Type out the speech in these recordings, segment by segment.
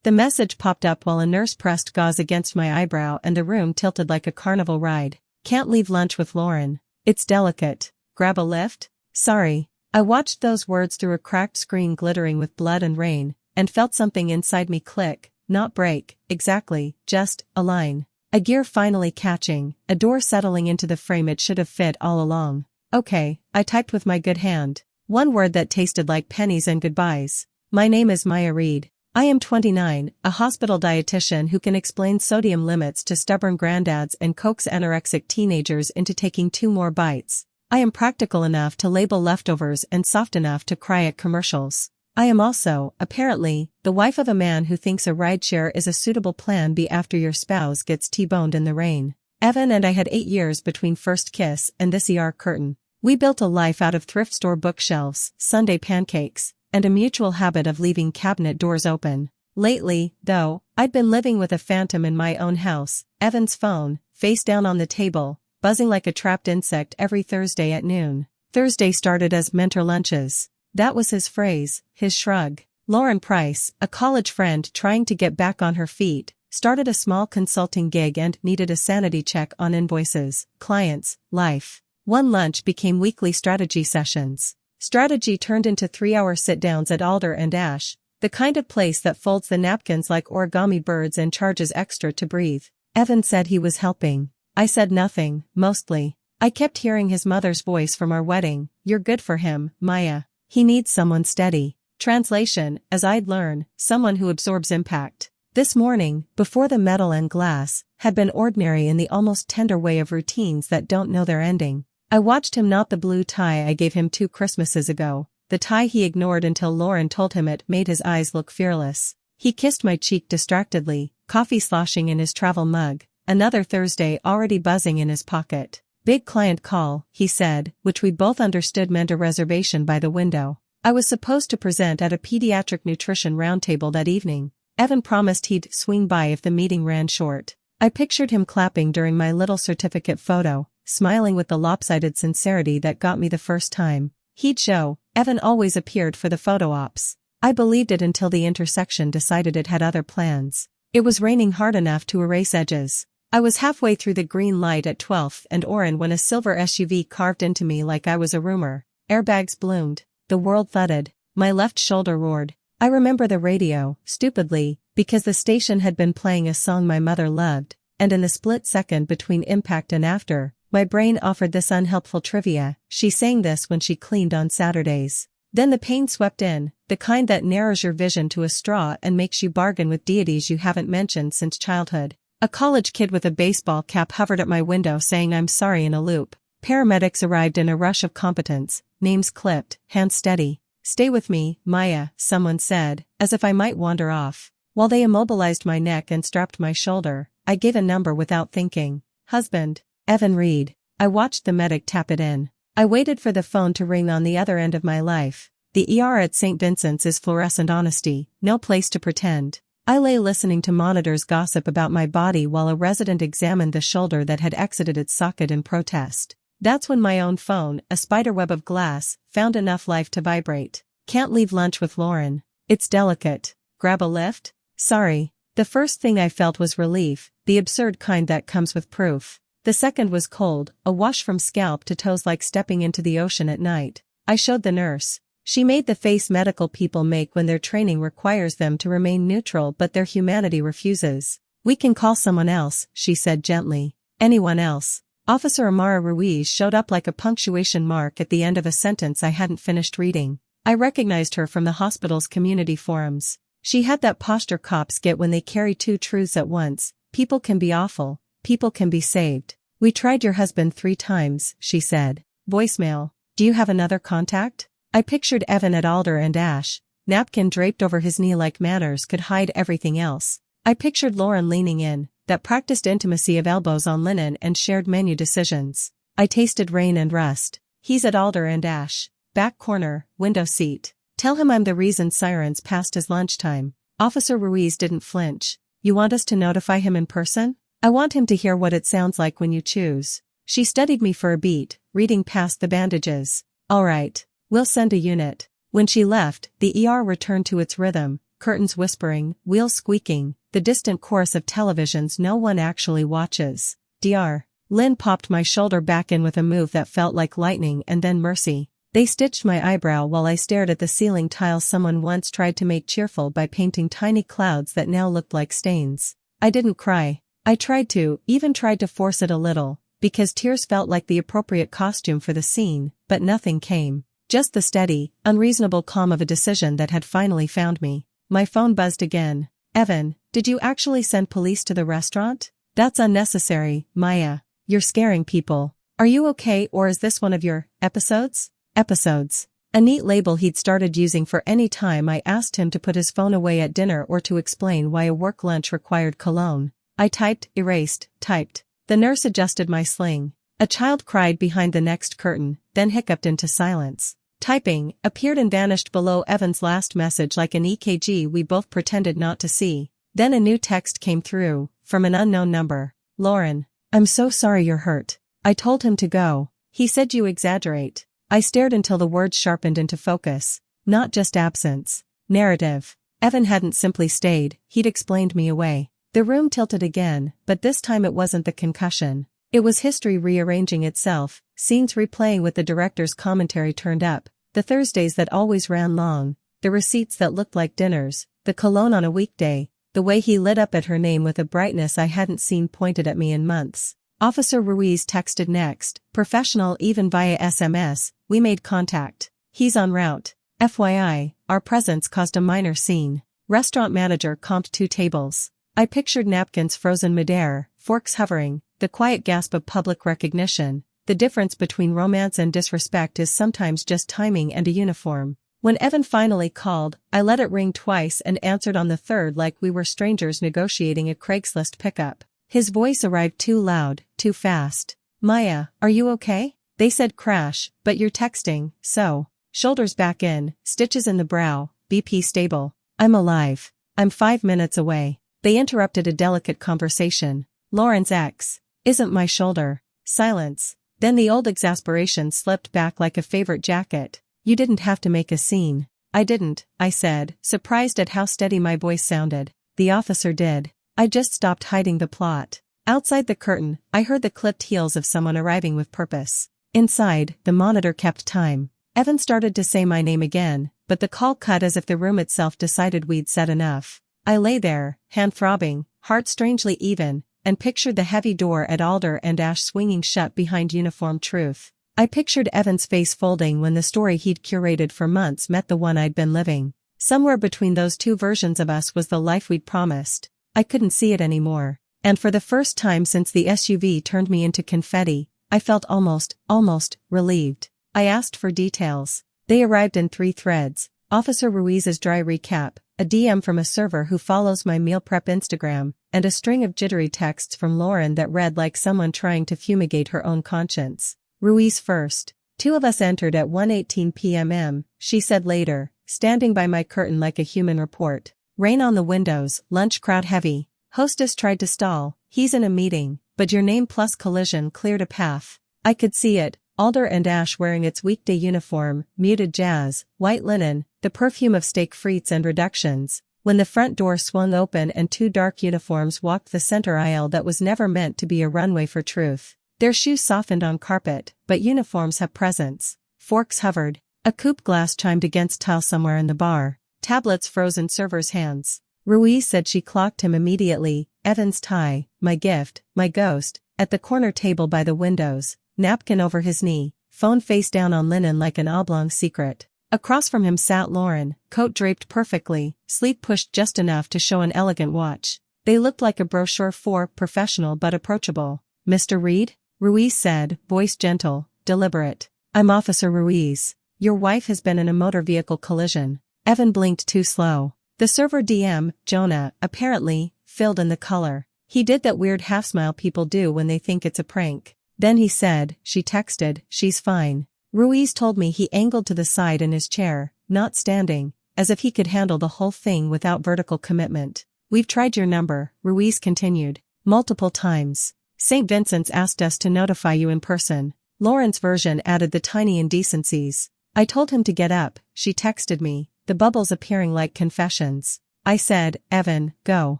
The message popped up while a nurse pressed gauze against my eyebrow and the room tilted like a carnival ride. Can't leave lunch with Lauren. It's delicate. Grab a Lyft? Sorry. I watched those words through a cracked screen glittering with blood and rain, and felt something inside me click, not break, exactly, just align. A gear finally catching, a door settling into the frame it should have fit all along. Okay, I typed with my good hand. One word that tasted like pennies and goodbyes. My name is Maya Reed. I am 29, a hospital dietitian who can explain sodium limits to stubborn granddads and coax anorexic teenagers into taking 2 more bites. I am practical enough to label leftovers and soft enough to cry at commercials. I am also, apparently, the wife of a man who thinks a rideshare is a suitable plan B after your spouse gets T-boned in the rain. Evan and I had 8 years between first kiss and this ER curtain. We built a life out of thrift store bookshelves, Sunday pancakes, and a mutual habit of leaving cabinet doors open. Lately, though, I'd been living with a phantom in my own house, Evan's phone, face down on the table, buzzing like a trapped insect every Thursday at noon. Thursday started as mentor lunches. That was his phrase, his shrug. Lauren Price, a college friend trying to get back on her feet, started a small consulting gig and needed a sanity check on invoices, clients, life. One lunch became weekly strategy sessions. Strategy turned into 3-hour sit-downs at Alder and Ash, the kind of place that folds the napkins like origami birds and charges extra to breathe. Evan said he was helping. I said nothing, mostly. I kept hearing his mother's voice from our wedding. You're good for him, Maya. He needs someone steady. Translation, as I'd learn, someone who absorbs impact. This morning, before the metal and glass, had been ordinary in the almost tender way of routines that don't know their ending. I watched him knot the blue tie I gave him 2 Christmases ago, the tie he ignored until Lauren told him it made his eyes look fearless. He kissed my cheek distractedly, coffee sloshing in his travel mug, another Thursday already buzzing in his pocket. Big client call, he said, which we both understood meant a reservation by the window. I was supposed to present at a pediatric nutrition roundtable that evening. Evan promised he'd swing by if the meeting ran short. I pictured him clapping during my little certificate photo, smiling with the lopsided sincerity that got me the first time. He'd show. Evan always appeared for the photo ops. I believed it until the intersection decided it had other plans. It was raining hard enough to erase edges. I was halfway through the green light at 12th and Oren when a silver SUV carved into me like I was a rumor. Airbags bloomed. The world thudded. My left shoulder roared. I remember the radio, stupidly, because the station had been playing a song my mother loved, and in the split second between impact and after, my brain offered this unhelpful trivia. She sang this when she cleaned on Saturdays. Then the pain swept in, the kind that narrows your vision to a straw and makes you bargain with deities you haven't mentioned since childhood. A college kid with a baseball cap hovered at my window saying I'm sorry in a loop. Paramedics arrived in a rush of competence, names clipped, hands steady. Stay with me, Maya, someone said, as if I might wander off. While they immobilized my neck and strapped my shoulder, I gave a number without thinking. Husband. Evan Reed. I watched the medic tap it in. I waited for the phone to ring on the other end of my life. The ER at St. Vincent's is fluorescent honesty, no place to pretend. I lay listening to monitors gossip about my body while a resident examined the shoulder that had exited its socket in protest. That's when my own phone, a spiderweb of glass, found enough life to vibrate. Can't leave lunch with Lauren. It's delicate. Grab a Lyft? Sorry. The first thing I felt was relief, the absurd kind that comes with proof. The second was cold, a wash from scalp to toes like stepping into the ocean at night. I showed the nurse. She made the face medical people make when their training requires them to remain neutral but their humanity refuses. We can call someone else, she said gently. Anyone else. Officer Amara Ruiz showed up like a punctuation mark at the end of a sentence I hadn't finished reading. I recognized her from the hospital's community forums. She had that posture cops get when they carry 2 truths at once. People can be awful. People can be saved. We tried your husband 3 times, she said. Voicemail. Do you have another contact? I pictured Evan at Alder and Ash, napkin draped over his knee like manners could hide everything else. I pictured Lauren leaning in, that practiced intimacy of elbows on linen and shared menu decisions. I tasted rain and rust. He's at Alder and Ash. Back corner, window seat. Tell him I'm the reason sirens passed his lunchtime. Officer Ruiz didn't flinch. You want us to notify him in person? I want him to hear what it sounds like when you choose. She studied me for a beat, reading past the bandages. All right. We'll send a unit. When she left, the ER returned to its rhythm, curtains whispering, wheels squeaking, the distant chorus of televisions no one actually watches. Dr. Lynn popped my shoulder back in with a move that felt like lightning and then mercy. They stitched my eyebrow while I stared at the ceiling tiles someone once tried to make cheerful by painting tiny clouds that now looked like stains. I didn't cry. I tried to, even tried to force it a little, because tears felt like the appropriate costume for the scene, but nothing came. Just the steady, unreasonable calm of a decision that had finally found me. My phone buzzed again. Evan, did you actually send police to the restaurant? That's unnecessary, Maya. You're scaring people. Are you okay, or is this one of your episodes? Episodes. A neat label he'd started using for any time I asked him to put his phone away at dinner or to explain why a work lunch required cologne. I typed, erased, typed. The nurse adjusted my sling. A child cried behind the next curtain, then hiccuped into silence. Typing, appeared and vanished below Evan's last message like an EKG we both pretended not to see. Then a new text came through, from an unknown number. Lauren. I'm so sorry you're hurt. I told him to go. He said you exaggerate. I stared until the words sharpened into focus. Not just absence. Narrative. Evan hadn't simply stayed, he'd explained me away. The room tilted again, but this time it wasn't the concussion. It was history rearranging itself, scenes replaying with the director's commentary turned up, the Thursdays that always ran long, the receipts that looked like dinners, the cologne on a weekday, the way he lit up at her name with a brightness I hadn't seen pointed at me in months. Officer Ruiz texted next, professional even via SMS, we made contact. He's en route. FYI, our presence caused a minor scene. Restaurant manager comped 2 tables. I pictured napkins frozen midair, forks hovering, the quiet gasp of public recognition. The difference between romance and disrespect is sometimes just timing and a uniform. When Evan finally called, I let it ring twice and answered on the third like we were strangers negotiating a Craigslist pickup. His voice arrived too loud, too fast. Maya, are you okay? They said crash, but you're texting, so. Shoulders back in, stitches in the brow, BP stable. I'm alive. I'm 5 minutes away. They interrupted a delicate conversation. Lauren's ex. Isn't my shoulder. Silence. Then the old exasperation slipped back like a favorite jacket. You didn't have to make a scene. I didn't, I said, surprised at how steady my voice sounded. The officer did. I just stopped hiding the plot. Outside the curtain, I heard the clipped heels of someone arriving with purpose. Inside, the monitor kept time. Evan started to say my name again, but the call cut as if the room itself decided we'd said enough. I lay there, hand throbbing, heart strangely even, and pictured the heavy door at Alder and Ash swinging shut behind uniformed truth. I pictured Evan's face folding when the story he'd curated for months met the one I'd been living. Somewhere between those 2 versions of us was the life we'd promised. I couldn't see it anymore. And for the first time since the SUV turned me into confetti, I felt almost relieved. I asked for details. They arrived in 3 threads. Officer Ruiz's dry recap, a DM from a server who follows my meal prep Instagram, and a string of jittery texts from Lauren that read like someone trying to fumigate her own conscience. Ruiz first. 2 of us entered at 1:18 p.m., she said later, standing by my curtain like a human report. Rain on the windows, lunch crowd heavy. Hostess tried to stall, he's in a meeting, but your name plus collision cleared a path. I could see it, Alder and Ash wearing its weekday uniform, muted jazz, white linen, the perfume of steak frites and reductions, when the front door swung open and 2 dark uniforms walked the center aisle that was never meant to be a runway for truth. Their shoes softened on carpet, but uniforms have presence. Forks hovered. A coupe glass chimed against tile somewhere in the bar. Tablets froze in servers' hands. Ruiz said she clocked him immediately. Evan's tie, my gift, my ghost, at the corner table by the windows, napkin over his knee, phone face down on linen like an oblong secret. Across from him sat Lauren, coat draped perfectly, sleeve pushed just enough to show an elegant watch. They looked like a brochure for professional but approachable. Mr. Reed? Ruiz said, voice gentle, deliberate. I'm Officer Ruiz. Your wife has been in a motor vehicle collision. Evan blinked too slow. The server DM, Jonah, apparently, filled in the color. He did that weird half-smile people do when they think it's a prank. Then he said, she texted, she's fine. Ruiz told me he angled to the side in his chair, not standing, as if he could handle the whole thing without vertical commitment. We've tried your number, Ruiz continued. Multiple times. St. Vincent's asked us to notify you in person. Lauren's version added the tiny indecencies. I told him to get up, she texted me, the bubbles appearing like confessions. I said, Evan, go.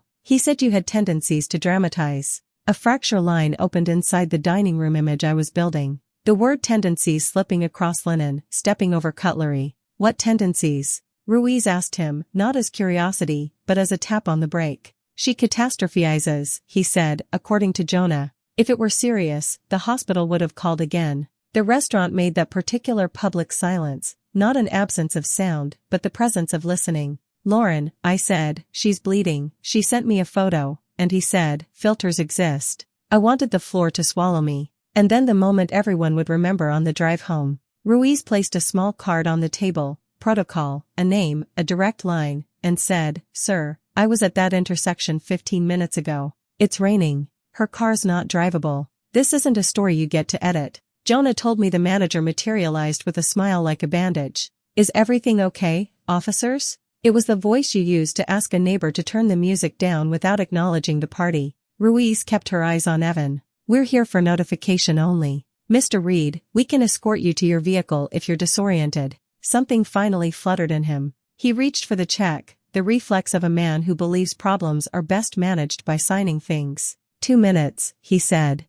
He said you had tendencies to dramatize. A fracture line opened inside the dining room image I was building. The word tendencies slipping across linen, stepping over cutlery. What tendencies? Ruiz asked him, not as curiosity, but as a tap on the brake. She catastrophizes, he said, according to Jonah. If it were serious, the hospital would have called again. The restaurant made that particular public silence, not an absence of sound, but the presence of listening. Lauren, I said, she's bleeding. She sent me a photo, and he said, filters exist. I wanted the floor to swallow me. And then the moment everyone would remember on the drive home. Ruiz placed a small card on the table, protocol, a name, a direct line, and said, Sir, I was at that intersection 15 minutes ago. It's raining. Her car's not drivable. This isn't a story you get to edit. Jonah told me the manager materialized with a smile like a bandage. Is everything okay, officers? It was the voice you used to ask a neighbor to turn the music down without acknowledging the party. Ruiz kept her eyes on Evan. We're here for notification only. Mr. Reed, we can escort you to your vehicle if you're disoriented. Something finally fluttered in him. He reached for the check, the reflex of a man who believes problems are best managed by signing things. 2 minutes, he said.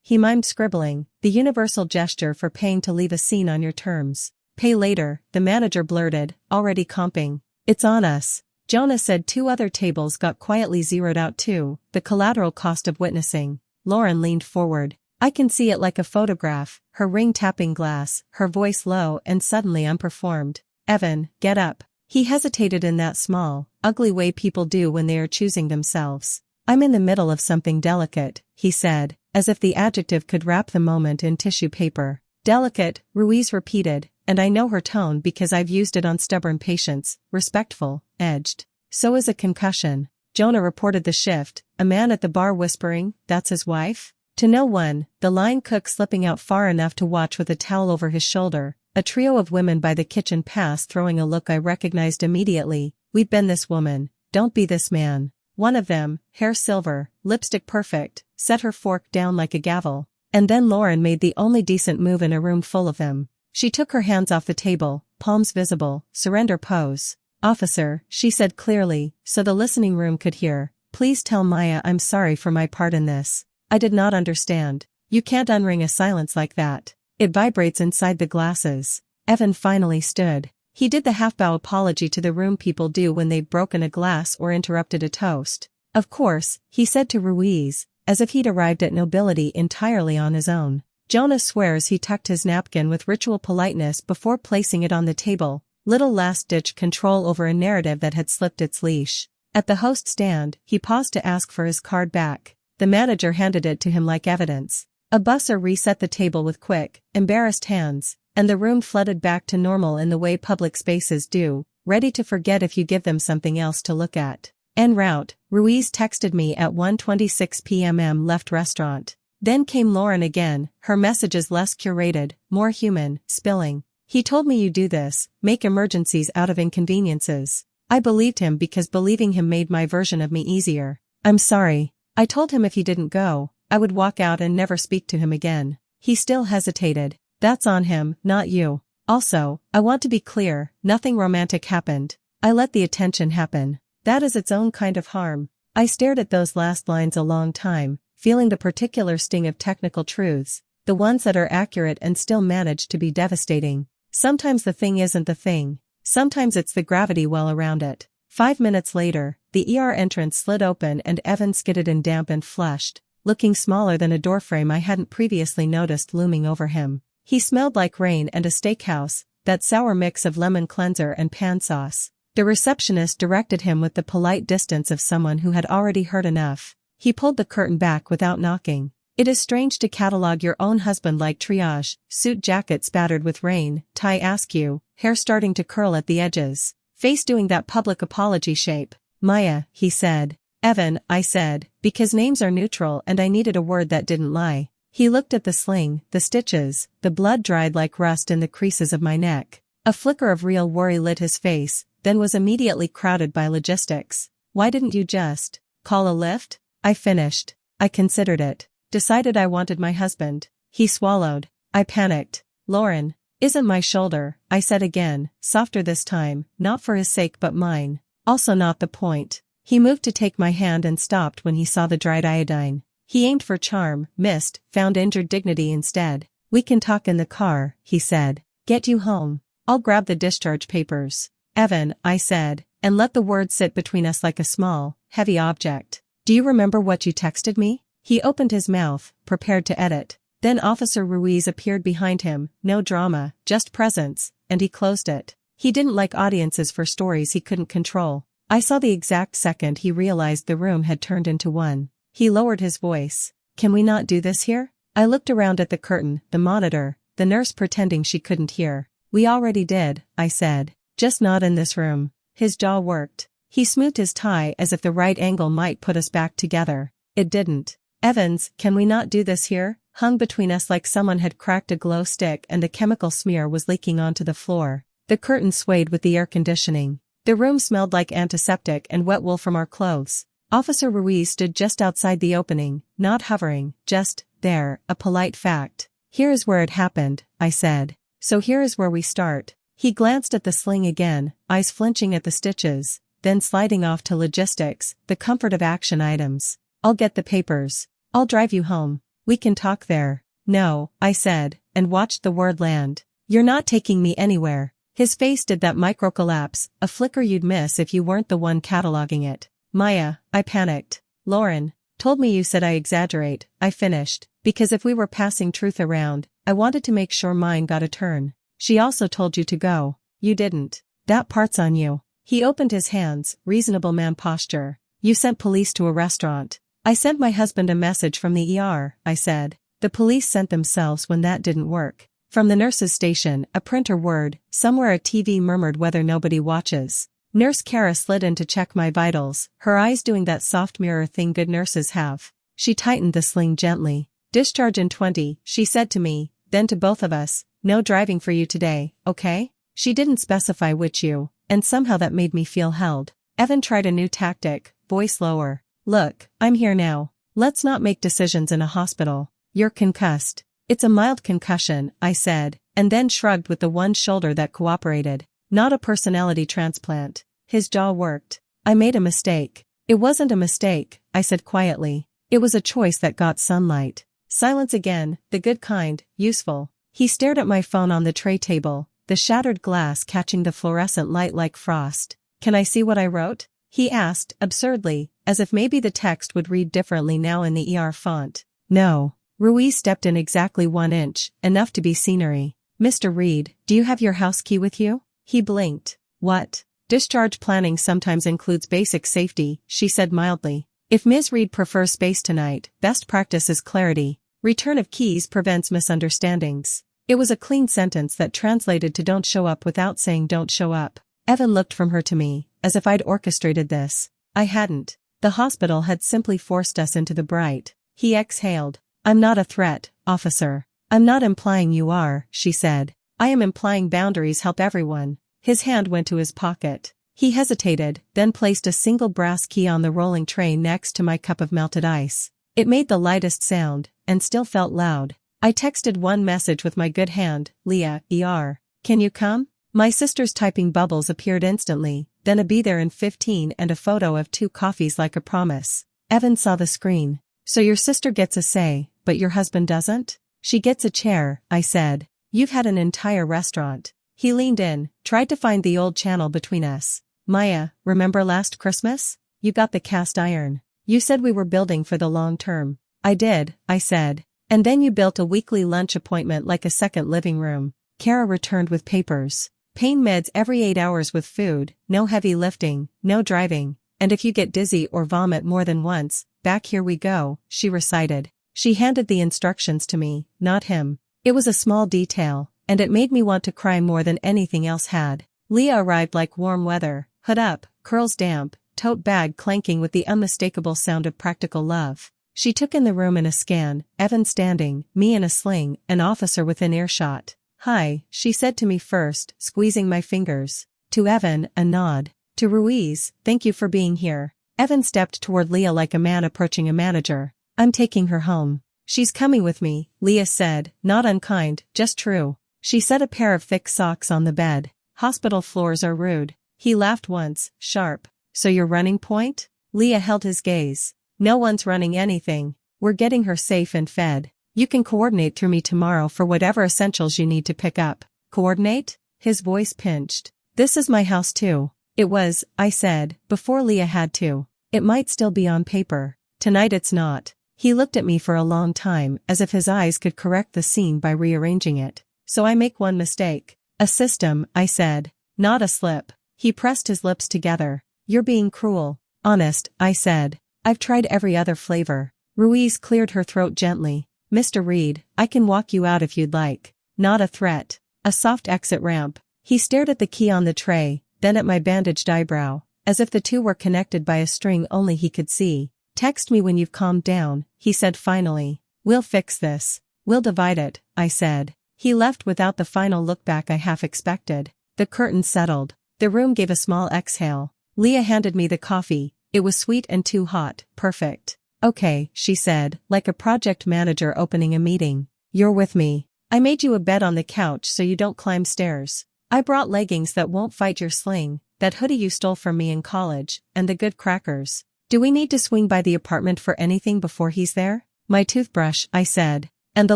He mimed scribbling, the universal gesture for paying to leave a scene on your terms. Pay later, the manager blurted, already comping. It's on us. Jonah said 2 other tables got quietly zeroed out too, the collateral cost of witnessing. Lauren leaned forward. I can see it like a photograph, her ring tapping glass, her voice low and suddenly unperformed. Evan, get up. He hesitated in that small, ugly way people do when they are choosing themselves. I'm in the middle of something delicate, he said, as if the adjective could wrap the moment in tissue paper. Delicate, Ruiz repeated, and I know her tone because I've used it on stubborn patients, respectful, edged. So is a concussion. Jonah reported the shift, a man at the bar whispering, that's his wife? To no one, the line cook slipping out far enough to watch with a towel over his shoulder, a trio of women by the kitchen pass throwing a look I recognized immediately. We've been this woman, don't be this man. One of them, hair silver, lipstick perfect, set her fork down like a gavel. And then Lauren made the only decent move in a room full of them. She took her hands off the table, palms visible, surrender pose. Officer, she said clearly, so the listening room could hear, please tell Maya I'm sorry for my part in this. I did not understand. You can't unring a silence like that. It vibrates inside the glasses. Evan finally stood. He did the half-bow apology to the room people do when they've broken a glass or interrupted a toast. Of course, he said to Ruiz, as if he'd arrived at nobility entirely on his own. Jonah swears he tucked his napkin with ritual politeness before placing it on the table, little last-ditch control over a narrative that had slipped its leash. At the host stand, he paused to ask for his card back. The manager handed it to him like evidence. A busser reset the table with quick, embarrassed hands, and the room flooded back to normal in the way public spaces do, ready to forget if you give them something else to look at. En route, Ruiz texted me at 1:26 p.m. left restaurant. Then came Lauren again, her messages less curated, more human, spilling. He told me you do this, make emergencies out of inconveniences. I believed him because believing him made my version of me easier. I'm sorry. I told him if he didn't go, I would walk out and never speak to him again. He still hesitated. That's on him, not you. Also, I want to be clear, nothing romantic happened. I let the attention happen. That is its own kind of harm. I stared at those last lines a long time, feeling the particular sting of technical truths, the ones that are accurate and still manage to be devastating. Sometimes the thing isn't the thing. Sometimes it's the gravity well around it. 5 minutes later, the ER entrance slid open and Evan skidded in damp and flushed, looking smaller than a doorframe I hadn't previously noticed looming over him. He smelled like rain and a steakhouse, that sour mix of lemon cleanser and pan sauce. The receptionist directed him with the polite distance of someone who had already heard enough. He pulled the curtain back without knocking. It is strange to catalog your own husband like triage, suit jacket spattered with rain, tie askew, hair starting to curl at the edges, face doing that public apology shape. Maya, he said. Evan, I said, because names are neutral and I needed a word that didn't lie. He looked at the sling, the stitches, the blood dried like rust in the creases of my neck. A flicker of real worry lit his face, then was immediately crowded by logistics. Why didn't you just call a Lyft? I finished. I considered it. Decided I wanted my husband. He swallowed. I panicked. Lauren, isn't my shoulder, I said again, softer this time, not for his sake but mine. Also not the point. He moved to take my hand and stopped when he saw the dried iodine. He aimed for charm, missed, found injured dignity instead. We can talk in the car, he said. Get you home. I'll grab the discharge papers. Evan, I said, and let the words sit between us like a small, heavy object. Do you remember what you texted me? He opened his mouth, prepared to edit. Then Officer Ruiz appeared behind him, no drama, just presence, and he closed it. He didn't like audiences for stories he couldn't control. I saw the exact second he realized the room had turned into one. He lowered his voice. Can we not do this here? I looked around at the curtain, the monitor, the nurse pretending she couldn't hear. We already did, I said. Just not in this room. His jaw worked. He smoothed his tie as if the right angle might put us back together. It didn't. Evans, can we not do this here? Hung between us like someone had cracked a glow stick and a chemical smear was leaking onto the floor. The curtain swayed with the air conditioning. The room smelled like antiseptic and wet wool from our clothes. Officer Ruiz stood just outside the opening, not hovering, just there, a polite fact. Here is where it happened, I said. So here is where we start. He glanced at the sling again, eyes flinching at the stitches, then sliding off to logistics, the comfort of action items. I'll get the papers. I'll drive you home. We can talk there. No, I said, and watched the word land. You're not taking me anywhere. His face did that micro-collapse, a flicker you'd miss if you weren't the one cataloging it. Maya, I panicked. Lauren told me you said I exaggerate, I finished, because if we were passing truth around, I wanted to make sure mine got a turn. She also told you to go. You didn't. That part's on you. He opened his hands, reasonable man posture. You sent police to a restaurant. I sent my husband a message from the ER, I said. The police sent themselves when that didn't work. From the nurse's station, a printer word, somewhere a TV murmured whether nobody watches. Nurse Kara slid in to check my vitals, her eyes doing that soft mirror thing good nurses have. She tightened the sling gently. Discharge in 20, she said to me, then to both of us, no driving for you today, okay? She didn't specify which you, and somehow that made me feel held. Evan tried a new tactic, voice lower. Look, I'm here now. Let's not make decisions in a hospital. You're concussed. It's a mild concussion, I said, and then shrugged with the one shoulder that cooperated. Not a personality transplant. His jaw worked. I made a mistake. It wasn't a mistake, I said quietly. It was a choice that got sunlight. Silence again, the good kind, useful. He stared at my phone on the tray table, the shattered glass catching the fluorescent light like frost. Can I see what I wrote? He asked, absurdly, as if maybe the text would read differently now in the ER font. No. Ruiz stepped in exactly 1 inch, enough to be scenery. Mr. Reed, do you have your house key with you? He blinked. What? Discharge planning sometimes includes basic safety, she said mildly. If Ms. Reed prefers space tonight, best practice is clarity. Return of keys prevents misunderstandings. It was a clean sentence that translated to don't show up without saying don't show up. Evan looked from her to me, as if I'd orchestrated this. I hadn't. The hospital had simply forced us into the bright. He exhaled. I'm not a threat, officer. I'm not implying you are, she said. I am implying boundaries help everyone. His hand went to his pocket. He hesitated, then placed a single brass key on the rolling tray next to my cup of melted ice. It made the lightest sound, and still felt loud. I texted one message with my good hand, Leah, ER. Can you come? My sister's typing bubbles appeared instantly, then a be there in 15 and a photo of 2 coffees like a promise. Evan saw the screen. So your sister gets a say, but your husband doesn't? She gets a chair, I said. You've had an entire restaurant. He leaned in, tried to find the old channel between us. Maya, remember last Christmas? You got the cast iron. You said we were building for the long term. I did, I said. And then you built a weekly lunch appointment like a second living room. Kara returned with papers. Pain meds every 8 hours with food, no heavy lifting, no driving. And if you get dizzy or vomit more than once, back here we go, she recited. She handed the instructions to me, not him. It was a small detail, and it made me want to cry more than anything else had. Leah arrived like warm weather, hood up, curls damp, tote bag clanking with the unmistakable sound of practical love. She took in the room in a scan, Evan standing, me in a sling, an officer within earshot. Hi, she said to me first, squeezing my fingers. To Evan, a nod. To Ruiz, thank you for being here. Evan stepped toward Leah like a man approaching a manager. I'm taking her home. She's coming with me, Leah said, not unkind, just true. She set a pair of thick socks on the bed. Hospital floors are rude. He laughed once, sharp. So your running point? Leah held his gaze. No one's running anything. We're getting her safe and fed. You can coordinate through me tomorrow for whatever essentials you need to pick up. Coordinate? His voice pinched. This is my house too. It was, I said, before Leah had to. It might still be on paper. Tonight it's not. He looked at me for a long time, as if his eyes could correct the scene by rearranging it. So I make one mistake. A system, I said. Not a slip. He pressed his lips together. You're being cruel. Honest, I said. I've tried every other flavor. Ruiz cleared her throat gently. Mr. Reed, I can walk you out if you'd like. Not a threat. A soft exit ramp. He stared at the key on the tray, then at my bandaged eyebrow, as if the two were connected by a string only he could see. Text me when you've calmed down, he said finally. We'll fix this. We'll divide it, I said. He left without the final look back I half expected. The curtain settled. The room gave a small exhale. Leah handed me the coffee. It was sweet and too hot. Perfect. Okay, she said, like a project manager opening a meeting. You're with me. I made you a bed on the couch so you don't climb stairs. I brought leggings that won't fight your sling, that hoodie you stole from me in college, and the good crackers. Do we need to swing by the apartment for anything before he's there? My toothbrush, I said. And the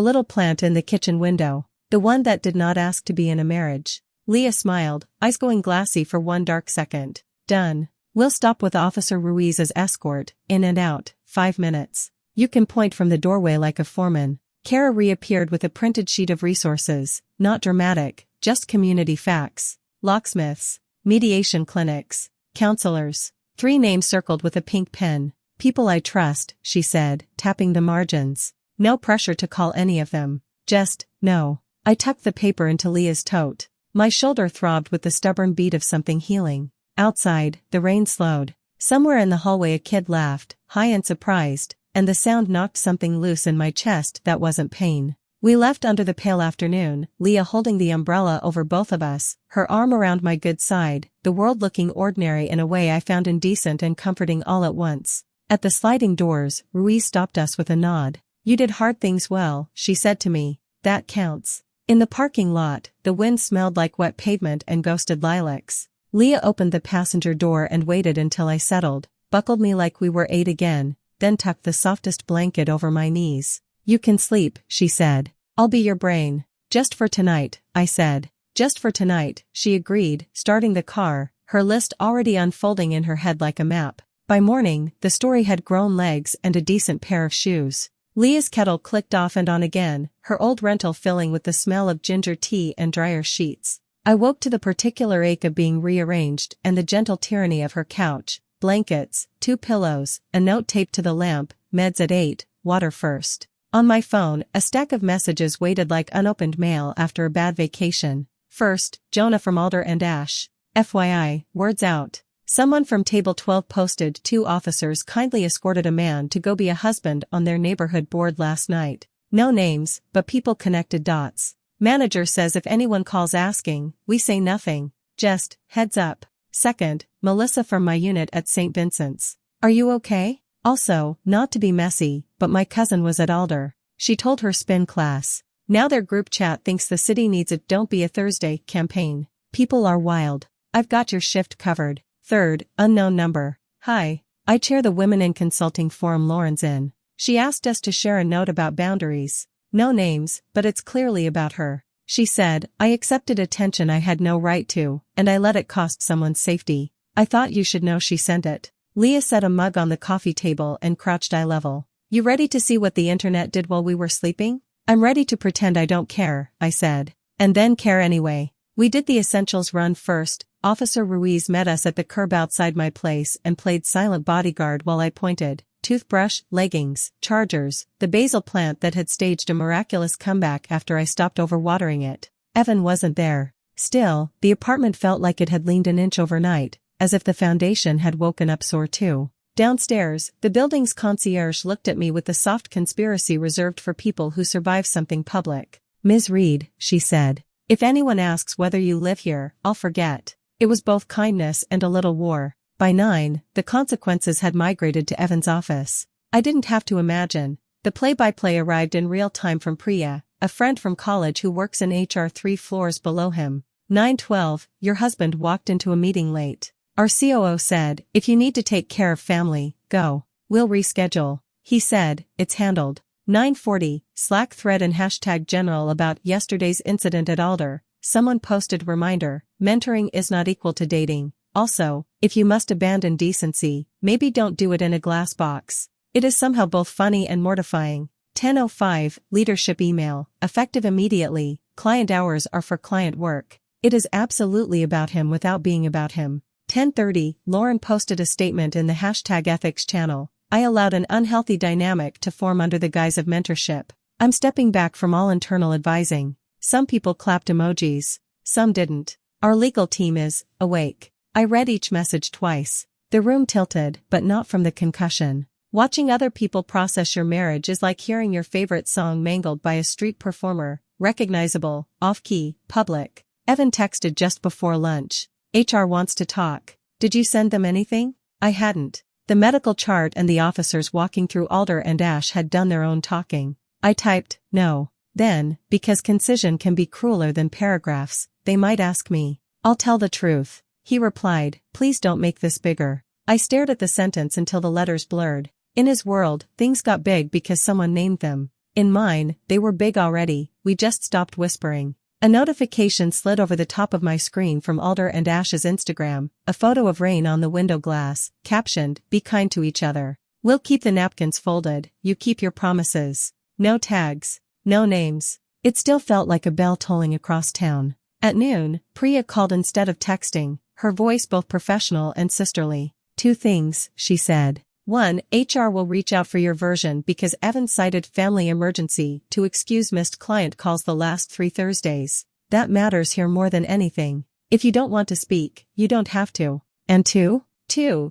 little plant in the kitchen window. The one that did not ask to be in a marriage. Leah smiled, eyes going glassy for one dark second. Done. We'll stop with Officer Ruiz as escort, in and out, 5 minutes. You can point from the doorway like a foreman. Kara reappeared with a printed sheet of resources, not dramatic, just community facts. Locksmiths, mediation clinics, counselors. 3 names circled with a pink pen. People I trust, she said, tapping the margins. No pressure to call any of them. Just, no. I tucked the paper into Leah's tote. My shoulder throbbed with the stubborn beat of something healing. Outside, the rain slowed. Somewhere in the hallway a kid laughed, high and surprised, and the sound knocked something loose in my chest that wasn't pain. We left under the pale afternoon, Leah holding the umbrella over both of us, her arm around my good side, the world looking ordinary in a way I found indecent and comforting all at once. At the sliding doors, Ruiz stopped us with a nod. You did hard things well, she said to me. That counts. In the parking lot, the wind smelled like wet pavement and ghosted lilacs. Leah opened the passenger door and waited until I settled, buckled me like we were 8 again, then tucked the softest blanket over my knees. You can sleep, she said. I'll be your brain. Just for tonight, I said. Just for tonight, she agreed, starting the car, her list already unfolding in her head like a map. By morning, the story had grown legs and a decent pair of shoes. Leah's kettle clicked off and on again, her old rental filling with the smell of ginger tea and dryer sheets. I woke to the particular ache of being rearranged and the gentle tyranny of her couch, blankets, 2 pillows, a note taped to the lamp, meds at 8, water first. On my phone, a stack of messages waited like unopened mail after a bad vacation. First, Jonah from Alder and Ash. FYI, words out. Someone from Table 12 posted 2 officers kindly escorted a man to go be a husband on their neighborhood board last night. No names, but people connected dots. Manager says if anyone calls asking, we say nothing. Just, heads up. Second, Melissa from my unit at St. Vincent's. Are you okay? Also, not to be messy, but my cousin was at Alder. She told her spin class. Now their group chat thinks the city needs a Don't Be a Thursday campaign. People are wild. I've got your shift covered. Third, unknown number. Hi. I chair the Women in Consulting Forum Lauren's in. She asked us to share a note about boundaries. No names, but it's clearly about her. She said, I accepted attention I had no right to, and I let it cost someone's safety. I thought you should know she sent it. Leah set a mug on the coffee table and crouched eye level. You ready to see what the internet did while we were sleeping? I'm ready to pretend I don't care, I said. And then care anyway. We did the essentials run first. Officer Ruiz met us at the curb outside my place and played silent bodyguard while I pointed. Toothbrush, leggings, chargers, the basil plant that had staged a miraculous comeback after I stopped overwatering it. Evan wasn't there. Still, the apartment felt like it had leaned an inch overnight, as if the foundation had woken up sore too. Downstairs, the building's concierge looked at me with the soft conspiracy reserved for people who survive something public. Ms. Reed, she said. If anyone asks whether you live here, I'll forget. It was both kindness and a little war. By 9, the consequences had migrated to Evan's office. I didn't have to imagine. The play-by-play arrived in real time from Priya, a friend from college who works in HR 3 floors below him. 9:12, your husband walked into a meeting late. Our COO said, if you need to take care of family, go. We'll reschedule. He said, it's handled. 9:40, Slack thread and hashtag general about yesterday's incident at Alder. Someone posted reminder, mentoring is not equal to dating. Also, if you must abandon decency, maybe don't do it in a glass box. It is somehow both funny and mortifying. 10:05, leadership email, effective immediately, client hours are for client work. It is absolutely about him without being about him. 10:30, Lauren posted a statement in the hashtag ethics channel. I allowed an unhealthy dynamic to form under the guise of mentorship. I'm stepping back from all internal advising. Some people clapped emojis. Some didn't. Our legal team is awake. I read each message twice. The room tilted, but not from the concussion. Watching other people process your marriage is like hearing your favorite song mangled by a street performer, recognizable, off-key, public. Evan texted just before lunch. HR wants to talk. Did you send them anything? I hadn't. The medical chart and the officers walking through Alder and Ash had done their own talking. I typed, no. Then, because concision can be crueler than paragraphs, they might ask me. I'll tell the truth. He replied, please don't make this bigger. I stared at the sentence until the letters blurred. In his world, things got big because someone named them. In mine, they were big already, we just stopped whispering. A notification slid over the top of my screen from Alder and Ash's Instagram, a photo of rain on the window glass, captioned, be kind to each other. We'll keep the napkins folded, you keep your promises. No tags. No names. It still felt like a bell tolling across town. At noon, Priya called instead of texting, her voice both professional and sisterly. 2 things, she said. 1, HR will reach out for your version because Evan cited family emergency to excuse missed client calls the last 3 Thursdays. That matters here more than anything. If you don't want to speak, you don't have to. And 2,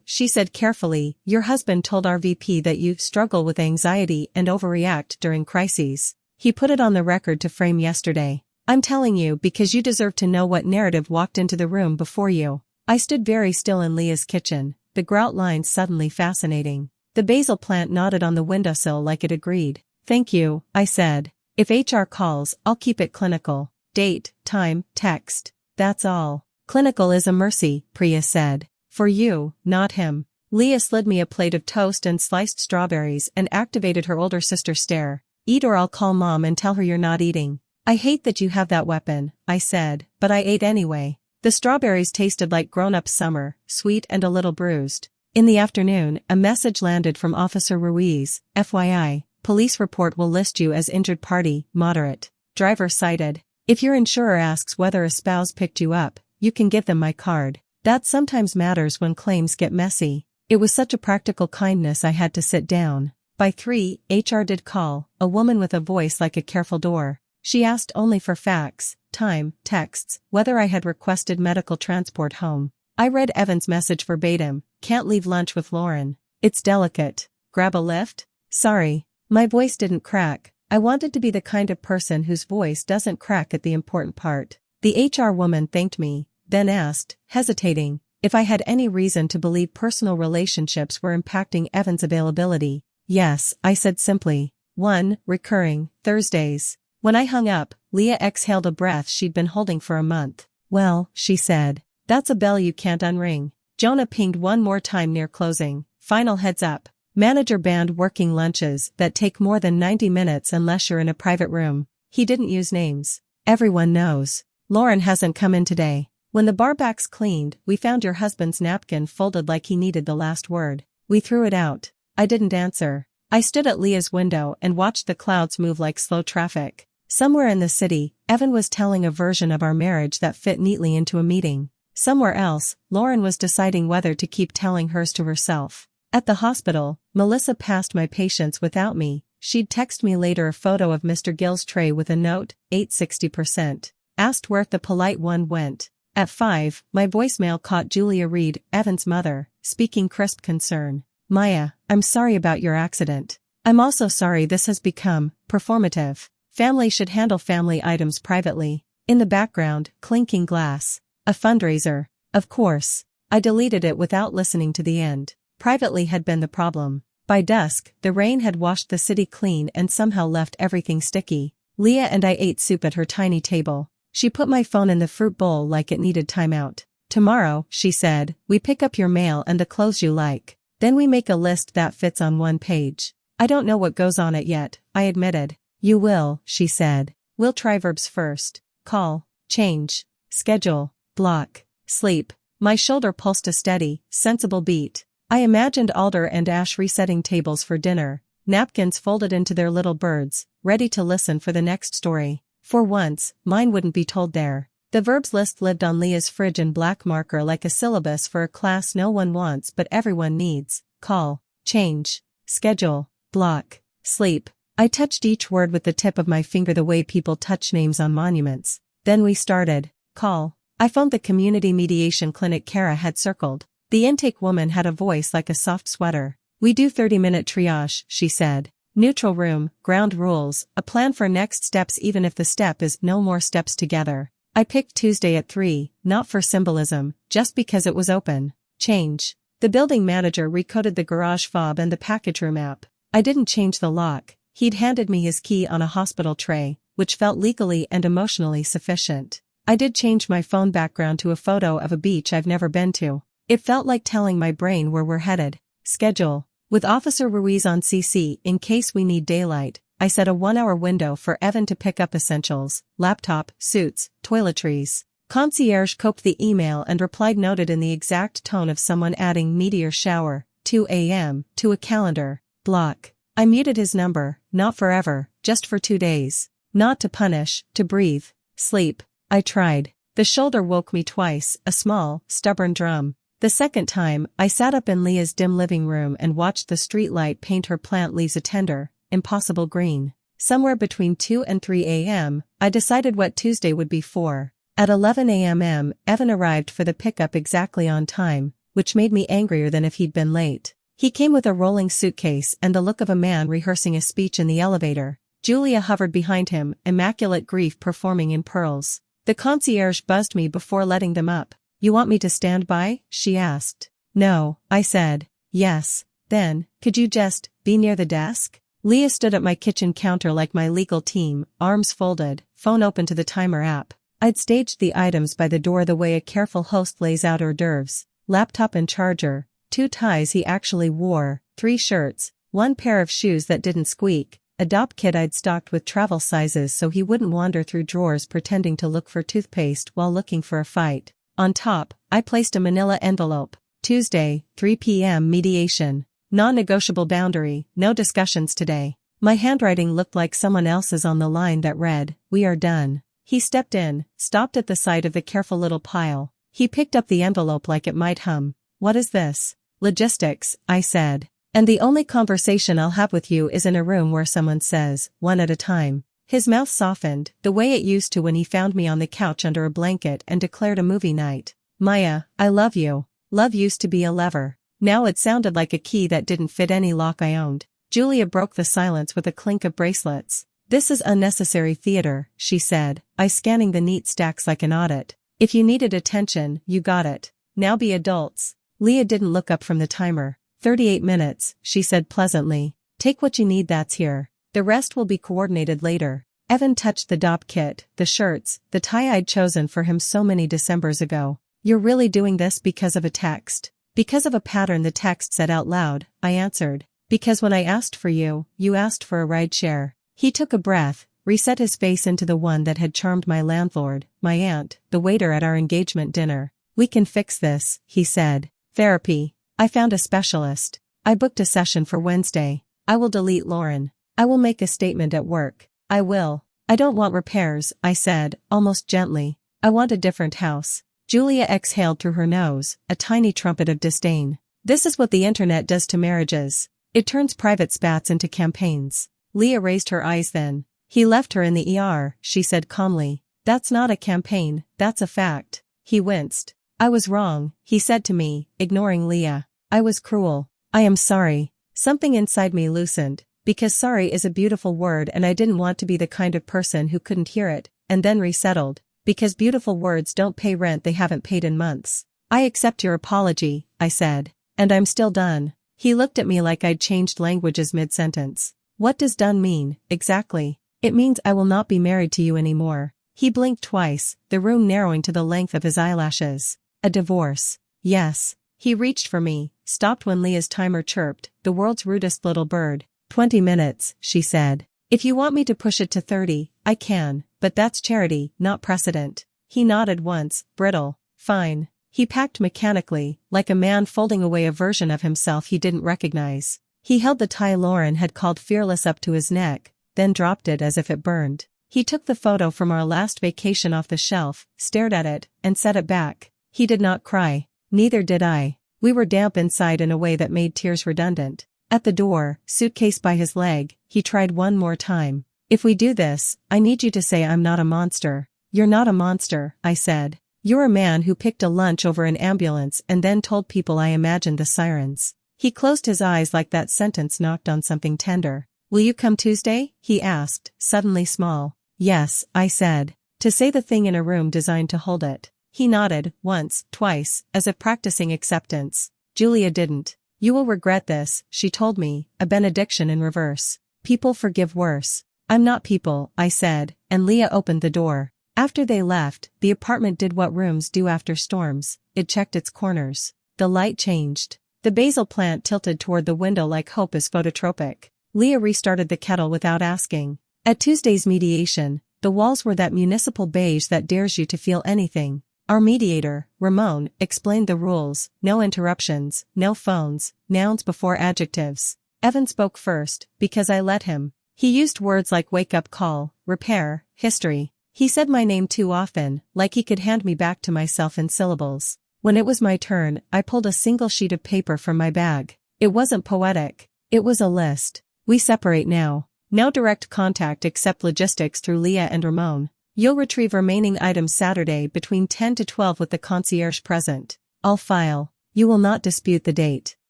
she said carefully, your husband told our VP that you struggle with anxiety and overreact during crises. He put it on the record to frame yesterday. I'm telling you because you deserve to know what narrative walked into the room before you. I stood very still in Leah's kitchen, the grout lines suddenly fascinating. The basil plant nodded on the windowsill like it agreed. Thank you, I said. If HR calls, I'll keep it clinical. Date, time, text. That's all. Clinical is a mercy, Priya said. For you, not him. Leah slid me a plate of toast and sliced strawberries and activated her older sister's stare. Eat or I'll call mom and tell her you're not eating. I hate that you have that weapon, I said, but I ate anyway. The strawberries tasted like grown-up summer, sweet and a little bruised. In the afternoon, a message landed from Officer Ruiz, FYI, police report will list you as injured party, moderate. Driver cited. If your insurer asks whether a spouse picked you up, you can give them my card. That sometimes matters when claims get messy. It was such a practical kindness I had to sit down. By 3, HR did call, a woman with a voice like a careful door. She asked only for facts, time, texts, whether I had requested medical transport home. I read Evan's message verbatim, can't leave lunch with Lauren. It's delicate. Grab a Lyft? Sorry. My voice didn't crack. I wanted to be the kind of person whose voice doesn't crack at the important part. The HR woman thanked me, then asked, hesitating, if I had any reason to believe personal relationships were impacting Evan's availability. Yes, I said simply. 1, recurring, Thursdays. When I hung up, Leah exhaled a breath she'd been holding for a month. Well, she said. That's a bell you can't unring. Jonah pinged one more time near closing. Final heads up. Manager banned working lunches that take more than 90 minutes unless you're in a private room. He didn't use names. Everyone knows. Lauren hasn't come in today. When the barbacks cleaned, we found your husband's napkin folded like he needed the last word. We threw it out. I didn't answer. I stood at Leah's window and watched the clouds move like slow traffic. Somewhere in the city, Evan was telling a version of our marriage that fit neatly into a meeting. Somewhere else, Lauren was deciding whether to keep telling hers to herself. At the hospital, Melissa passed my patients without me. She'd text me later a photo of Mr. Gill's tray with a note, ate 60%. Asked where the polite one went. At 5, my voicemail caught Julia Reed, Evan's mother, speaking crisp concern. Maya, I'm sorry about your accident. I'm also sorry this has become performative. Family should handle family items privately. In the background, clinking glass. A fundraiser. Of course. I deleted it without listening to the end. Privately had been the problem. By dusk, the rain had washed the city clean and somehow left everything sticky. Leah and I ate soup at her tiny table. She put my phone in the fruit bowl like it needed timeout. Tomorrow, she said, we pick up your mail and the clothes you like. Then we make a list that fits on one page. I don't know what goes on it yet, I admitted. You will, she said. We'll try verbs first. Call, change, schedule, block, sleep. My shoulder pulsed a steady, sensible beat. I imagined Alder and Ash resetting tables for dinner, napkins folded into their little birds, ready to listen for the next story. For once, mine wouldn't be told there. The verbs list lived on Leah's fridge in black marker like a syllabus for a class no one wants but everyone needs. Call, change, schedule, block, sleep. I touched each word with the tip of my finger the way people touch names on monuments. Then we started. Call. I phoned the community mediation clinic Kara had circled. The intake woman had a voice like a soft sweater. We do 30-minute triage, she said. Neutral room, ground rules, a plan for next steps even if the step is no more steps together. I picked Tuesday at 3, not for symbolism, just because it was open. Change. The building manager recoded the garage fob and the package room app. I didn't change the lock. He'd handed me his key on a hospital tray, which felt legally and emotionally sufficient. I did change my phone background to a photo of a beach I've never been to. It felt like telling my brain where we're headed. Schedule. With Officer Ruiz on CC in case we need daylight, I set a 1-hour window for Evan to pick up essentials, laptop, suits, toiletries. Concierge coped the email and replied noted in the exact tone of someone adding meteor shower, 2 a.m., to a calendar. Block. I muted his number, not forever, just for 2 days. Not to punish, to breathe. Sleep. I tried. The shoulder woke me twice, a small, stubborn drum. The second time, I sat up in Leah's dim living room and watched the streetlight paint her plant leaves a tender, impossible green. Somewhere between 2 and 3 a.m., I decided what Tuesday would be for. At 11 a.m., Evan arrived for the pickup exactly on time, which made me angrier than if he'd been late. He came with a rolling suitcase and the look of a man rehearsing a speech in the elevator. Julia hovered behind him, immaculate grief performing in pearls. The concierge buzzed me before letting them up. You want me to stand by? She asked. No, I said. Yes. Then, could you just be near the desk? Leah stood at my kitchen counter like my legal team, arms folded, phone open to the timer app. I'd staged the items by the door the way a careful host lays out hors d'oeuvres. Laptop and charger, 2 ties he actually wore, 3 shirts, 1 pair of shoes that didn't squeak, a dop kit I'd stocked with travel sizes so he wouldn't wander through drawers pretending to look for toothpaste while looking for a fight. On top, I placed a manila envelope. Tuesday, 3 p.m. mediation. Non-negotiable boundary, no discussions today. My handwriting looked like someone else's on the line that read, "We are done." He stepped in, stopped at the sight of the careful little pile. He picked up the envelope like it might hum. What is this? Logistics, I said. And the only conversation I'll have with you is in a room where someone says, one at a time. His mouth softened, the way it used to when he found me on the couch under a blanket and declared a movie night. Maya, I love you. Love used to be a lever. Now it sounded like a key that didn't fit any lock I owned. Julia broke the silence with a clink of bracelets. This is unnecessary theater, she said, I scanning the neat stacks like an audit. If you needed attention, you got it. Now be adults. Leah didn't look up from the timer. 38 minutes, she said pleasantly. Take what you need, that's here. The rest will be coordinated later. Evan touched the dop kit, the shirts, the tie I'd chosen for him so many Decembers ago. You're really doing this because of a text? Because of a pattern the text said out loud, I answered. Because when I asked for you, you asked for a ride share. He took a breath, reset his face into the one that had charmed my landlord, my aunt, the waiter at our engagement dinner. We can fix this, he said. Therapy. I found a specialist. I booked a session for Wednesday. I will delete Lauren. I will make a statement at work. I will. I don't want repairs, I said, almost gently. I want a different house. Julia exhaled through her nose, a tiny trumpet of disdain. This is what the internet does to marriages. It turns private spats into campaigns. Leah raised her eyes then. He left her in the ER, she said calmly. That's not a campaign, that's a fact. He winced. I was wrong, he said to me, ignoring Leah. I was cruel. I am sorry. Something inside me loosened. Because sorry is a beautiful word and I didn't want to be the kind of person who couldn't hear it, and then resettled. Because beautiful words don't pay rent they haven't paid in months. I accept your apology, I said. And I'm still done. He looked at me like I'd changed languages mid-sentence. What does done mean, exactly? It means I will not be married to you anymore. He blinked twice, the room narrowing to the length of his eyelashes. A divorce. Yes. He reached for me, stopped when Leah's timer chirped, the world's rudest little bird. 20 minutes, she said. If you want me to push it to 30, I can, but that's charity, not precedent. He nodded once, brittle. Fine. He packed mechanically, like a man folding away a version of himself he didn't recognize. He held the tie Lauren had called fearless up to his neck, then dropped it as if it burned. He took the photo from our last vacation off the shelf, stared at it, and set it back. He did not cry. Neither did I. We were damp inside in a way that made tears redundant. At the door, suitcase by his leg, he tried one more time. If we do this, I need you to say I'm not a monster. You're not a monster, I said. You're a man who picked a lunch over an ambulance and then told people I imagined the sirens. He closed his eyes like that sentence knocked on something tender. Will you come Tuesday? He asked, suddenly small. Yes, I said. To say the thing in a room designed to hold it. He nodded, once, twice, as if practicing acceptance. Julia didn't. You will regret this, she told me, a benediction in reverse. People forgive worse. I'm not people, I said, and Leah opened the door. After they left, the apartment did what rooms do after storms. It checked its corners. The light changed. The basil plant tilted toward the window like hope is phototropic. Leah restarted the kettle without asking. At Tuesday's mediation, the walls were that municipal beige that dares you to feel anything. Our mediator, Ramon, explained the rules: no interruptions, no phones, nouns before adjectives. Evan spoke first, because I let him. He used words like wake-up call, repair, history. He said my name too often, like he could hand me back to myself in syllables. When it was my turn, I pulled a single sheet of paper from my bag. It wasn't poetic. It was a list. We separate now. No direct contact except logistics through Leah and Ramon. You'll retrieve remaining items Saturday between 10 to 12 with the concierge present. I'll file. You will not dispute the date.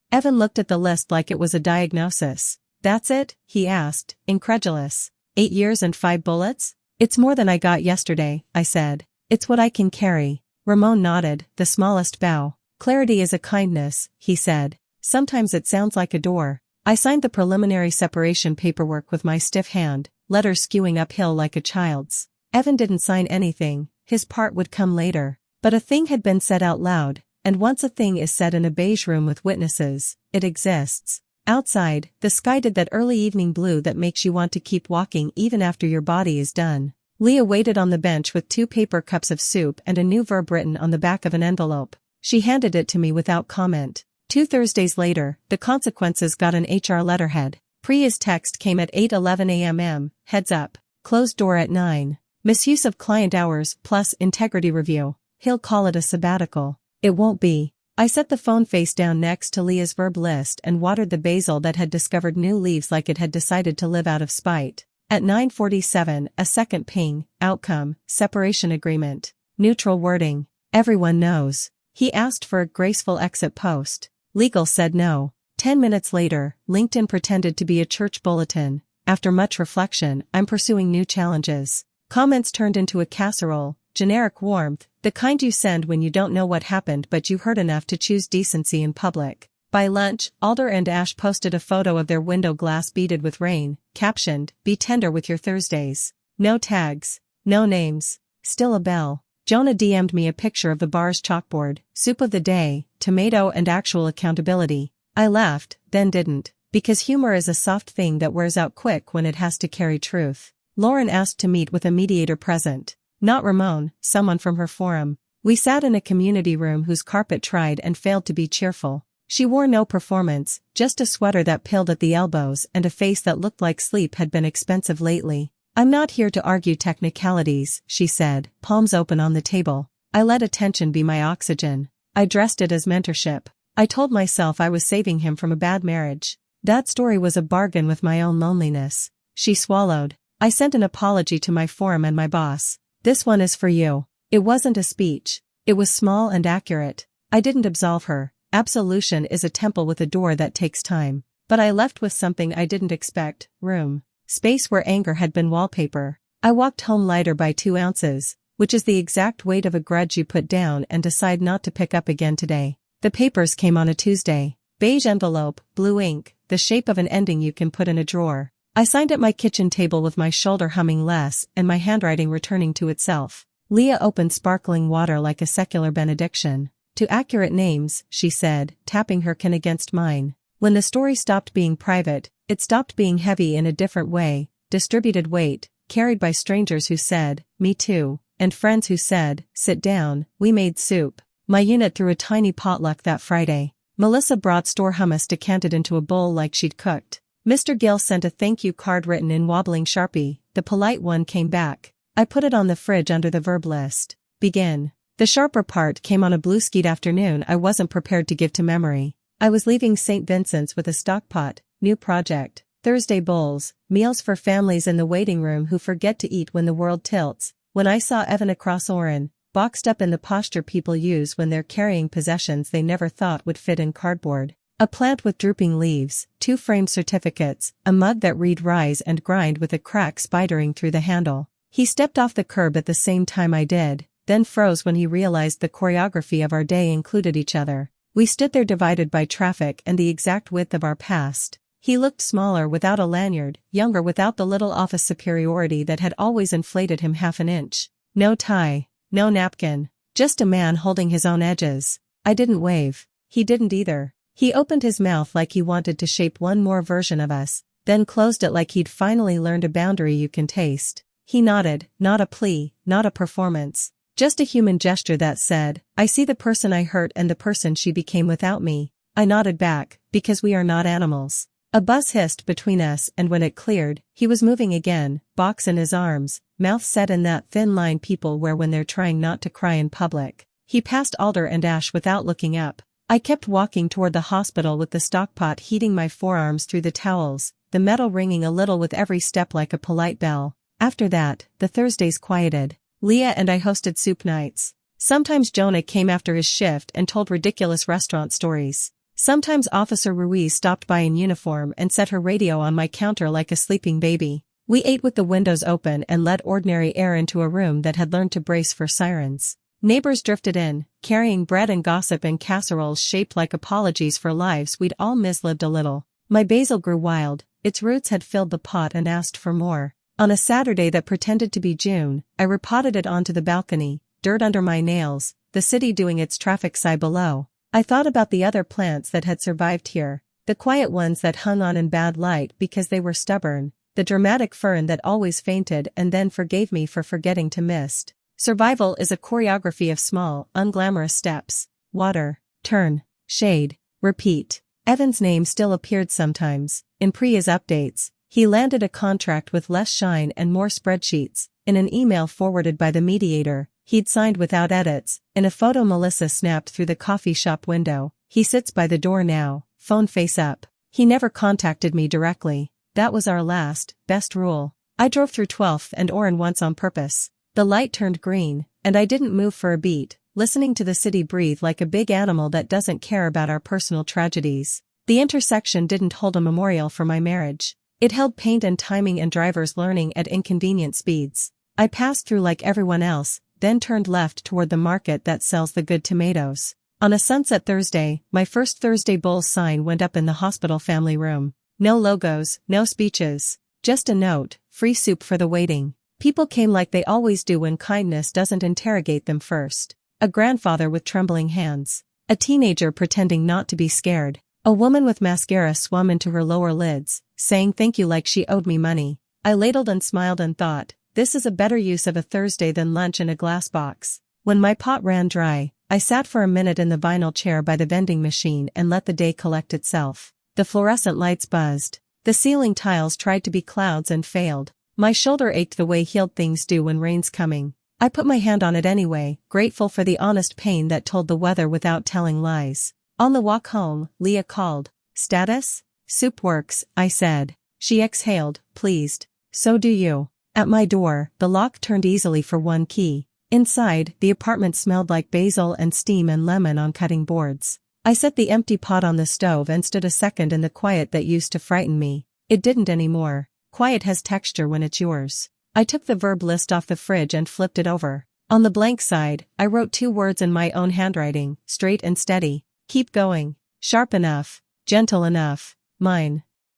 Evan looked at the list like it was a diagnosis. That's it? He asked, incredulous. 8 years and 5 bullets? It's more than I got yesterday, I said. It's what I can carry. Ramon nodded, the smallest bow. Clarity is a kindness, he said. Sometimes it sounds like a door. I signed the preliminary separation paperwork with my stiff hand, letters skewing uphill like a child's. Evan didn't sign anything, his part would come later. But a thing had been said out loud, and once a thing is said in a beige room with witnesses, it exists. Outside, the sky did that early evening blue that makes you want to keep walking even after your body is done. Leah waited on the bench with 2 paper cups of soup and a new verb written on the back of an envelope. She handed it to me without comment. 2 Thursdays later, the consequences got an HR letterhead. Priya's text came at 8:11 a.m. Heads up. Closed door at 9. Misuse of client hours plus integrity review. He'll call it a sabbatical. It won't be. I set the phone face down next to Leah's verb list and watered the basil that had discovered new leaves like it had decided to live out of spite. At 9:47, a second ping, outcome, separation agreement. Neutral wording. Everyone knows. He asked for a graceful exit post. Legal said no. 10 minutes later, LinkedIn pretended to be a church bulletin. After much reflection, I'm pursuing new challenges. Comments turned into a casserole, generic warmth, the kind you send when you don't know what happened but you heard enough to choose decency in public. By lunch, Alder and Ash posted a photo of their window glass beaded with rain, captioned, "Be tender with your Thursdays." No tags. No names. Still a bell. Jonah DM'd me a picture of the bar's chalkboard, soup of the day, tomato and actual accountability. I laughed, then didn't, because humor is a soft thing that wears out quick when it has to carry truth. Lauren asked to meet with a mediator present. Not Ramon, someone from her forum. We sat in a community room whose carpet tried and failed to be cheerful. She wore no performance, just a sweater that pilled at the elbows and a face that looked like sleep had been expensive lately. I'm not here to argue technicalities, she said, palms open on the table. I let attention be my oxygen. I dressed it as mentorship. I told myself I was saving him from a bad marriage. That story was a bargain with my own loneliness. She swallowed. I sent an apology to my forum and my boss. This one is for you. It wasn't a speech. It was small and accurate. I didn't absolve her. Absolution is a temple with a door that takes time. But I left with something I didn't expect: room. Space where anger had been wallpaper. I walked home lighter by 2 ounces, which is the exact weight of a grudge you put down and decide not to pick up again today. The papers came on a Tuesday. Beige envelope, blue ink, the shape of an ending you can put in a drawer. I signed at my kitchen table with my shoulder humming less and my handwriting returning to itself. Leah opened sparkling water like a secular benediction. To accurate names, she said, tapping her chin against mine. When the story stopped being private, it stopped being heavy in a different way, distributed weight, carried by strangers who said, me too, and friends who said, sit down. We made soup. My unit threw a tiny potluck that Friday. Melissa brought store hummus decanted into a bowl like she'd cooked. Mr. Gill sent a thank you card written in wobbling Sharpie. The polite one came back. I put it on the fridge under the verb list. Begin. The sharper part came on a blue-skied afternoon I wasn't prepared to give to memory. I was leaving St. Vincent's with a stockpot, new project, Thursday bowls, meals for families in the waiting room who forget to eat when the world tilts, when I saw Evan across Oren, boxed up in the posture people use when they're carrying possessions they never thought would fit in cardboard. A plant with drooping leaves, 2 framed certificates, a mug that read rise and grind with a crack spidering through the handle. He stepped off the curb at the same time I did, then froze when he realized the choreography of our day included each other. We stood there divided by traffic and the exact width of our past. He looked smaller without a lanyard, younger without the little office superiority that had always inflated him half an inch. No tie, no napkin, just a man holding his own edges. I didn't wave. He didn't either. He opened his mouth like he wanted to shape one more version of us, then closed it like he'd finally learned a boundary you can taste. He nodded, not a plea, not a performance. Just a human gesture that said, I see the person I hurt and the person she became without me. I nodded back, because we are not animals. A buzz hissed between us and when it cleared, he was moving again, box in his arms, mouth set in that thin line people wear when they're trying not to cry in public. He passed Alder and Ash without looking up. I kept walking toward the hospital with the stockpot heating my forearms through the towels, the metal ringing a little with every step like a polite bell. After that, the Thursdays quieted. Leah and I hosted soup nights. Sometimes Jonah came after his shift and told ridiculous restaurant stories. Sometimes Officer Ruiz stopped by in uniform and set her radio on my counter like a sleeping baby. We ate with the windows open and let ordinary air into a room that had learned to brace for sirens. Neighbors drifted in, carrying bread and gossip in casseroles shaped like apologies for lives we'd all mislived a little. My basil grew wild, its roots had filled the pot and asked for more. On a Saturday that pretended to be June, I repotted it onto the balcony, dirt under my nails, the city doing its traffic sigh below. I thought about the other plants that had survived here, the quiet ones that hung on in bad light because they were stubborn, the dramatic fern that always fainted and then forgave me for forgetting to mist. Survival is a choreography of small, unglamorous steps. Water, turn, shade, repeat. Evan's name still appeared sometimes, in Priya's updates. He landed a contract with less shine and more spreadsheets, in an email forwarded by the mediator, he'd signed without edits, in a photo Melissa snapped through the coffee shop window. He sits by the door now, phone face up. He never contacted me directly. That was our last, best rule. I drove through 12th and Oren once on purpose. The light turned green, and I didn't move for a beat, listening to the city breathe like a big animal that doesn't care about our personal tragedies. The intersection didn't hold a memorial for my marriage. It held paint and timing and drivers learning at inconvenient speeds. I passed through like everyone else, then turned left toward the market that sells the good tomatoes. On a sunset Thursday, my first Thursday Bowls sign went up in the hospital family room. No logos, no speeches. Just a note, free soup for the waiting. People came like they always do when kindness doesn't interrogate them first. A grandfather with trembling hands. A teenager pretending not to be scared. A woman with mascara swum into her lower lids, saying thank you like she owed me money. I ladled and smiled and thought, this is a better use of a Thursday than lunch in a glass box. When my pot ran dry, I sat for a minute in the vinyl chair by the vending machine and let the day collect itself. The fluorescent lights buzzed. The ceiling tiles tried to be clouds and failed. My shoulder ached the way healed things do when rain's coming. I put my hand on it anyway, grateful for the honest pain that told the weather without telling lies. On the walk home, Leah called. Status? Soup works, I said. She exhaled, pleased. So do you. At my door, the lock turned easily for one key. Inside, the apartment smelled like basil and steam and lemon on cutting boards. I set the empty pot on the stove and stood a second in the quiet that used to frighten me. It didn't anymore. Quiet has texture when it's yours. I took the verb list off the fridge and flipped it over. On the blank side, I wrote 2 words in my own handwriting, straight and steady. Keep going. Sharp enough. Gentle enough. Mine.